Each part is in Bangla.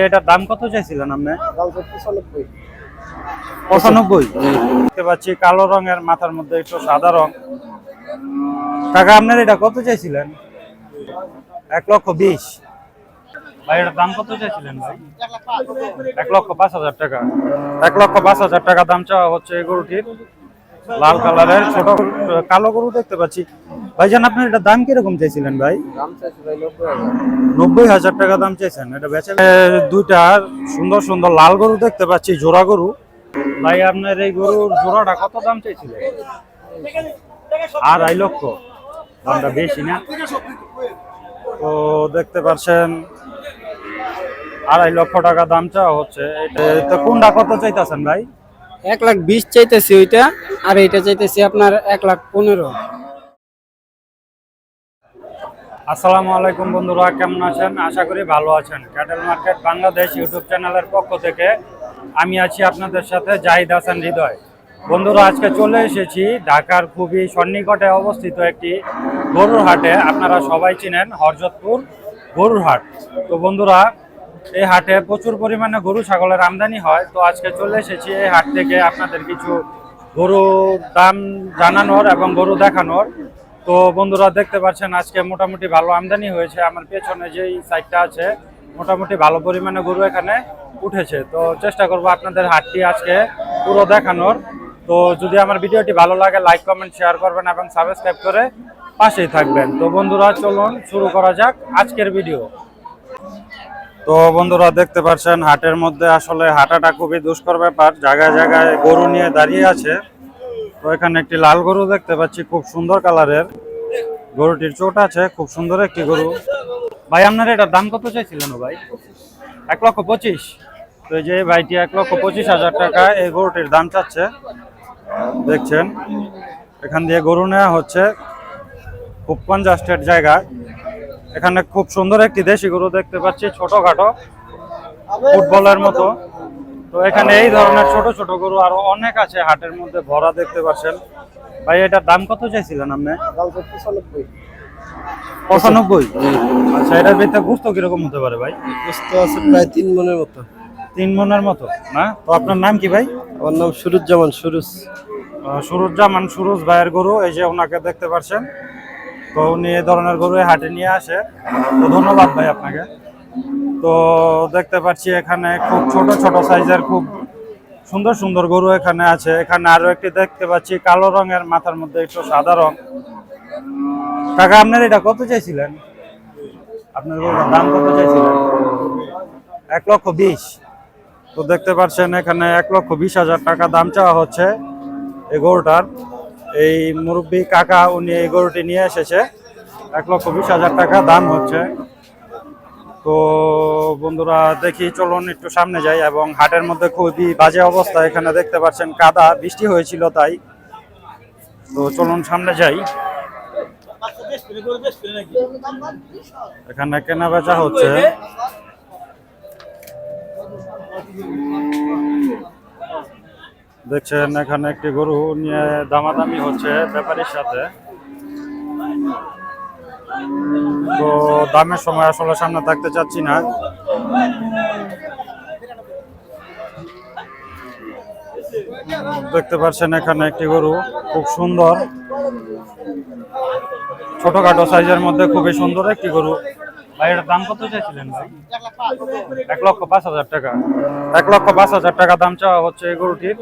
এটার দাম কত চাইছিলেন আপনি? 95। দেখতে পাচ্ছি কালো রঙের, মাথার মধ্যে একটু সাদা রং। টাকা আপনার এটা কত চাইছিলেন? 1,20,000। ভাই এটার দাম কত চাইছিলেন ভাই? 1,05,000 টাকা। 1,05,000 টাকা দাম চাওয়া হচ্ছে এই গরুটির। লাল কালারের ছোট কালো গরু দেখতে পাচ্ছি। ভাইজান আপনার এটা দাম কিরকম চাইছিলেন ভাই? 90,000 টাকা দাম চাইছেন। এটা বেচা দুইটা সুন্দর সুন্দর লাল গরু দেখতে পাচ্ছি, জোড়া গরু। ভাই আপনার এই গরুর জোড়াটা কত দাম চাইছিলেন? 2.5 লক্ষ। দামটা বেশি না? তো দেখতে পাচ্ছেন 2.5 লক্ষ টাকা দাম চাওয়া হচ্ছে। তো কোনটা কত চাইতেছেন ভাই? 1,20,000 চাইতেছি ওইটা, আর এইটা চাইতেছি আপনার 1,15,000। আসসালামু আলাইকুম বন্ধুরা, কেমন আছেন? আশা করি ভালো আছেন। ক্যাটেল মার্কেট বাংলাদেশ ইউটিউব চ্যানেলের পক্ষ থেকে আমি আছি আপনাদের সাথে জাহিদ হাসান হৃদয়। বন্ধুরা, আজকে চলে এসেছি ঢাকার খুবই সন্নিকটে অবস্থিত একটি গরুর হাটে। আপনারা সবাই চিনেন হরজতপুর গরুর হাট। তো বন্ধুরা, এই হাটে প্রচুর পরিমাণে গরু ছাগলের আমদানি হয়। তো আজকে চলে এসেছি এই হাট থেকে আপনাদের কিছু গরুর দাম জানানোর এবং গরু দেখানোর। তো বন্ধুরা, দেখতে পাচ্ছেন আজকে মোটামুটি ভালো আমদানি হয়েছে। আমার পেছনে যেই সাইডটা আছে মোটামুটি ভালো পরিমাণে গরু এখানে উঠেছে। তো চেষ্টা করব আপনাদের হাটটি আজকে পুরো দেখানোর। তো যদি আমার ভিডিওটি ভালো লাগে লাইক কমেন্ট শেয়ার করবেন এবং সাবস্ক্রাইব করে পাশেই থাকবেন। তো বন্ধুরা, চলুন শুরু করা যাক আজকের ভিডিও। তো বন্ধুরা, দেখতে পাচ্ছেন হাটের মধ্যে আসলে হাঁটাটা খুবই দুষ্কর ব্যাপার। জায়গায় জায়গায় গরু নিয়ে দাঁড়িয়ে আছে। তো এখানে একটি লাল গরু দেখতে পাচ্ছি, খুব সুন্দর কালারের। গরুটির চোট আছে, খুব সুন্দর একটি গরু। ভাই আপনার এটার দাম কত চাইছিলেন ভাই? 1,25,000। তো এই যে ভাইটি 1,25,000 টাকা এই গরুটির দাম চাচ্ছে। দেখছেন এখান দিয়ে গরু নেওয়া হচ্ছে খুব কনজাস্টেড জায়গা। এখানে খুব সুন্দর একটি দেশি গরু দেখতে পাচ্ছি, ছোটখাটো ফুটবলের মতো। তো এখানে এই ধরনের ছোট ছোট গরু আরো অনেক আছে, হাটের মধ্যে ভরা দেখতে পাচ্ছেন। ভাই এটার দাম কত চাইছিলেন আপনি? 95। আচ্ছা, এটার ভিতরে গোস্ত কিরকম হতে পারে ভাই? গোস্ত আছে প্রায় 3 মনের মতো। 3 মনের মতো না? তো আপনার নাম কি ভাই? আমার নাম সুরুজ্জামান। সুরুজ্জামান, সুরুজ ভাইয়ের গরু। এই যে ওনাকে দেখতে পাচ্ছেন। তো উনি এই ধরনের গরু হাটে নিয়ে আসে। তো ধন্যবাদ ভাই আপনাকে। তো দেখতে পাচ্ছি এখানে খুব ছোট ছোট সাইজের খুব সুন্দর সুন্দর গরু এখানে আছে। এখানে আরো একটি দেখতে পাচ্ছি কালো রঙের, মাথার মধ্যে একটু সাদা রং। টাকা আপনার এটা কত চাইছিলেন? আপনার গরুটার দাম কত চাইছিলেন? 1,20,000। তো দেখতে পাচ্ছেন এখানে 1,20,000 টাকা দাম চাওয়া হচ্ছে এই গরুটার। এই মুরব্বী কাকা উনি এই গরুটি নিয়ে এসেছে, 1,20,000 টাকা দাম হচ্ছে। তো বন্ধুরা, দেখি চলুন একটু সামনে যাই। এবং হাটের মধ্যে খুবই বাজে অবস্থা, এখানে দেখতে পাচ্ছেন কাদা, বৃষ্টি হয়েছিল তাই। তো চলুন সামনে যাই। এখানে কেনা বেচা হচ্ছে। দেখছেন এখানে একটি গরু নিয়ে দামাদামি হচ্ছে ব্যাপারীর সাথে। তো দামের সময় আসলে সামনে থাকতে চাচ্ছি না। দেখতে পাচ্ছেন এখানে একটি গরু খুব সুন্দর, ছোটখাটো সাইজের মধ্যে খুবই সুন্দর একটি গরু। ভাই এটার দাম কত চাইছিলেন ভাই? 1,05,000 টাকা। 1,05,000 টাকা দাম চাওয়া হচ্ছে এই গরুটির।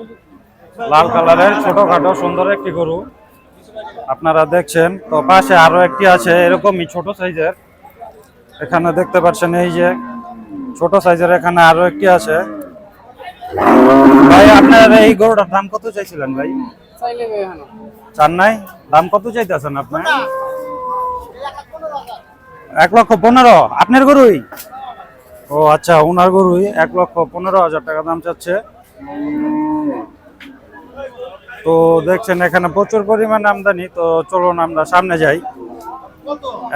লাল কালারের ছোটখাটো সুন্দর একটি গরু আপনারা দেখছেন। তো পাশে আরো একটি আছে এরকমই ছোট সাইজের। এখানে দেখতে পাচ্ছেন এই যে ছোট সাইজের, এখানে আরো একটি আছে। ভাই আপনার এই গরুটার দাম কত চাইছিলেন ভাই? চার নাই? দাম কত চাইতেছেন আপনার? 1,15,000। আপনার গরুই? ও আচ্ছা, ওনার গরুই। 1,15,000 টাকা দাম চাচ্ছে। তো দেখছেন এখানে প্রচুর পরিমাণ আমদানি। তো চলুন আমরা সামনে যাই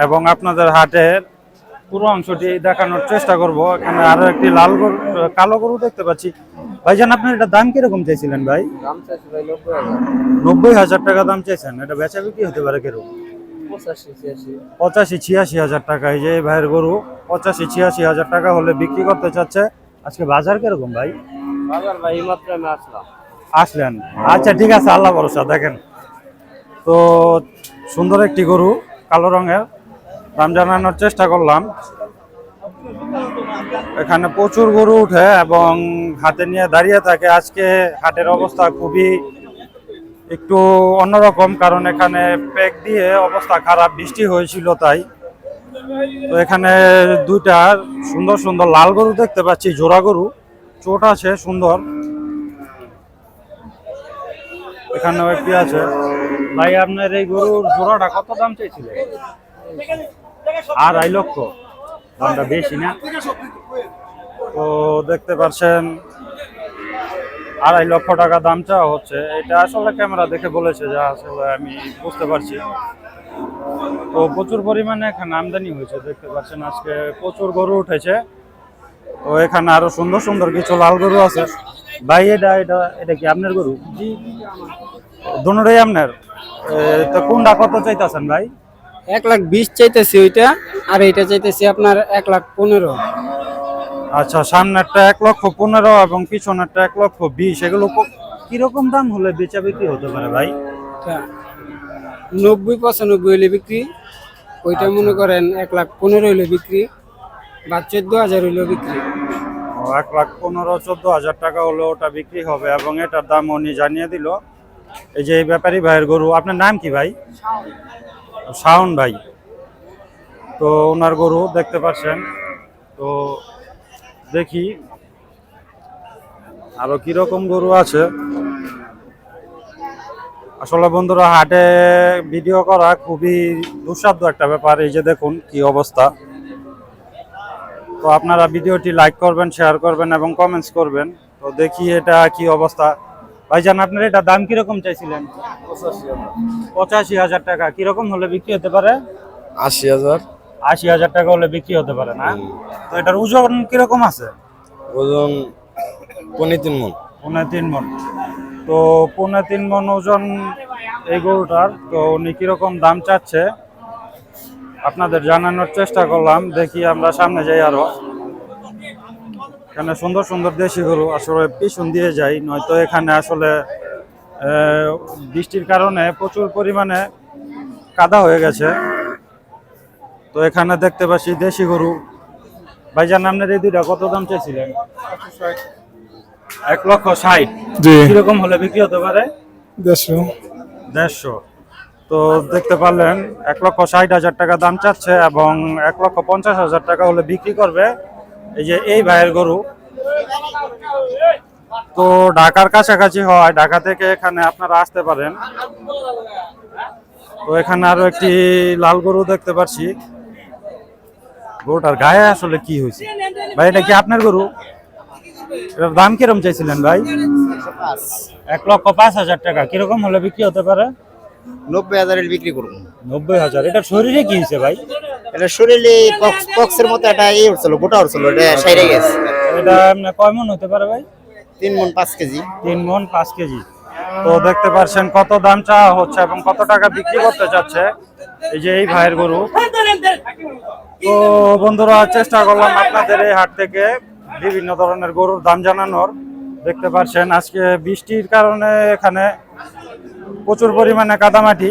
এবং আপনাদের হাটের পুরো অংশটি দেখানোর চেষ্টা করব। এখানে আরো একটি লাল গরু, কালো গরু দেখতে পাচ্ছি। ভাইজান আপনার এটা দাম কিরকম চাইছিলেন ভাই? দাম চাইছি ভাই 90,000। 90,000 টাকা দাম চাইছেন। এটা বেচা বিক্রি হতে পারে কিরকম? 85-86 হাজার টাকা। এই যে এই ভাইয়ের গরু 85-86 হাজার টাকা হলে বিক্রি করতে চাচ্ছে। আজকে বাজার কিরকম ভাই? বাজার ভাই মাত্র আমি আসলাম। আসলেন, আচ্ছা ঠিক আছে, আল্লাহ ভরসা। দেখেন তো সুন্দর একটি গরু, কালো রঙের, দাম জানানোর চেষ্টা করলাম। এখানে প্রচুর গরু উঠে এবং হাতে নিয়ে দাঁড়িয়ে থাকে। আজকে হাটের অবস্থা খুবই একটু অন্যরকম, কারণ এখানে প্যাক দিয়ে অবস্থা খারাপ, বৃষ্টি হয়েছিল তাই। তো এখানে দুইটা সুন্দর সুন্দর লাল গরু দেখতে পাচ্ছি, জোড়া গরু, চোট আছে সুন্দর। এখানেও একটি আছে। ভাই আপনার এই গরুর জোড়াটা কত দাম চাইছিল? 2.5 লক্ষ। দামটা বেশি না? তো দেখতে পাচ্ছেন 2.5 লক্ষ টাকা দাম চাওয়া হচ্ছে। এটা আসলে ক্যামেরা দেখে বলেছে, যা আসলে আমি বুঝতে পারছি। তো প্রচুর পরিমাণে এখানে আমদানি হয়েছে, দেখতে পাচ্ছেন আজকে প্রচুর গরু উঠেছে। তো এখানে আরো সুন্দর সুন্দর কিছু লাল গরু আছে। ভাই এটা এটা এটা কি আপনার গরু? দুটোই আপনার? তো কোনটা কত চাইতেছেন ভাই? 1,20,000 চাইতেছি ওইটা, আর এইটা চাইতেছি আপনার 1,15,000। আচ্ছা, সামনেরটা 1,15,000 এবং পিছনেরটা 1,20,000। এগুলো কিরকম দাম হলে বেচা বিক্রি হতে পারে ভাই? 90-95 হইলে বিক্রি, ওইটা মনে করেন 1,15,000 হইলে বিক্রি, বা 14,000 হইলে বিক্রি। 1,15,000-14,000 টাকা হলে ওটা বিক্রি হবে এবং এটার দাম উনি জানিয়ে দিল। এই যে এই ব্যাপারী ভাইয়ের গরু। আপনার নাম কি ভাই? শাওন ভাই। তো ওনার গরু দেখতে পাচ্ছেন। তো দেখি আরো কিরকম গরু আছে। আসলে বন্ধুরা, হাটে ভিডিও করা খুবই দুঃসাধ্য একটা ব্যাপার। এই যে দেখুন কি অবস্থা। তো আপনারা ভিডিওটি লাইক করবেন, শেয়ার করবেন এবং কমেন্টস করবেন। তো দেখি এটা কি অবস্থা। ভাইজান, আপনার এটা দাম কিরকম চাইছিলেন? 85,000 টাকা। কিরকম হলে বিক্রি হতে পারে? 80,000। 80,000 টাকা হলে বিক্রি হতে পারে না? তো এটার ওজন কিরকম আছে? ওজন 3.5 মণ। 3.5 মণ। তো 3.5 মণ ওজন এই গরুটার। তো উনি কিরকম দাম চাচ্ছে আপনাদের জানানোর চেষ্টা করলাম। দেখি আমরা সামনে যাই। আরো এখানে সুন্দর সুন্দর দেশি গরু, আসলে পিছন দিয়ে যাই, নয়তো এখানে আসলে বৃষ্টির কারণে প্রচুর পরিমাণে কাদা হয়ে গেছে। তো এখানে দেখতে পাচ্ছি দেশি গরু। ভাইজান, আপনার এই দুইটা কত দাম চাইছিলেন? 1,60,000। কিরকম হলে বিক্রি হতে পারে? 150। তো দেখতে পারলেন 1,60,000 টাকা দাম চাচ্ছে এবং 1,50,000 টাকা হলে বিক্রি করবে। এই যে এই ভাইয়ের গরু। তো ঢাকার কাছাকাছি হয়, ঢাকা থেকে এখানে আপনারা আসতে পারেন। তো এখানে আরো একটি লাল গরু দেখতে পাচ্ছি। গরুটার গায়ে আসলে কি হয়েছে ভাই? এটা কি আপনার গরু? এটার দাম কিরকম চাইছিলেন ভাই? 1,05,000 টাকা। কিরকম হলে বিক্রি হতে পারে? 90,000 বিক্রি করবো। 90,000। এটার শরীরে কি হয়েছে ভাই? এটা শরীরে পক্সের মতো একটা উঠছিল, গোটা উঠছিল, এটা সাইরে গেছে। এটা আপনার কয় মণ হতে পারে ভাই? 3 মণ 5 কেজি। 3 মণ 5 কেজি। তো দেখতে পাচ্ছেন কত দাম চাওয়া হচ্ছে এবং কত টাকা বিক্রি করতে চাচ্ছে এই যে এই ভাইয়ের গরু। তো বন্ধুরা, চেষ্টা করলাম আপনাদের এই হাট থেকে বিভিন্ন ধরনের গরুর দাম জানানোর। দেখতে পাচ্ছেন আজকে বৃষ্টির কারণে এখানে প্রচুর পরিমাণে কাদামাটি।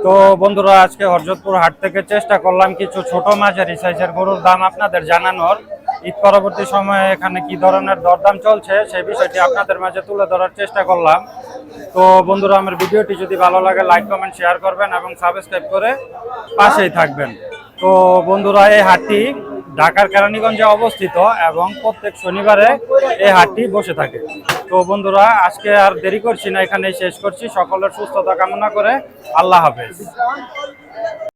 তো বন্ধুরা, আজকে হরজতপুর হাট থেকে চেষ্টা করলাম কিছু ছোট মাঝারি সাইজের গরুর দাম আপনাদের জানানোর। ঈদ পরবর্তী সময়ে এখানে কি ধরনের দরদাম চলছে সেই বিষয়টি আপনাদের মাঝে তুলে ধরার চেষ্টা করলাম। তো বন্ধুরা, আমার ভিডিওটি যদি ভালো লাগে লাইক কমেন্ট শেয়ার করবেন এবং সাবস্ক্রাইব করে পাশেই থাকবেন। তো বন্ধুরা, এই হাটটি ঢাকার কেরানীগঞ্জে অবস্থিত এবং প্রত্যেক শনিবারে এই হাটটি বসে থাকে। তো বন্ধুরা, আজকে আর দেরি করছি না, এখানেই শেষ করছি। সকলের সুস্থতা কামনা করে আল্লাহ হাফেজ।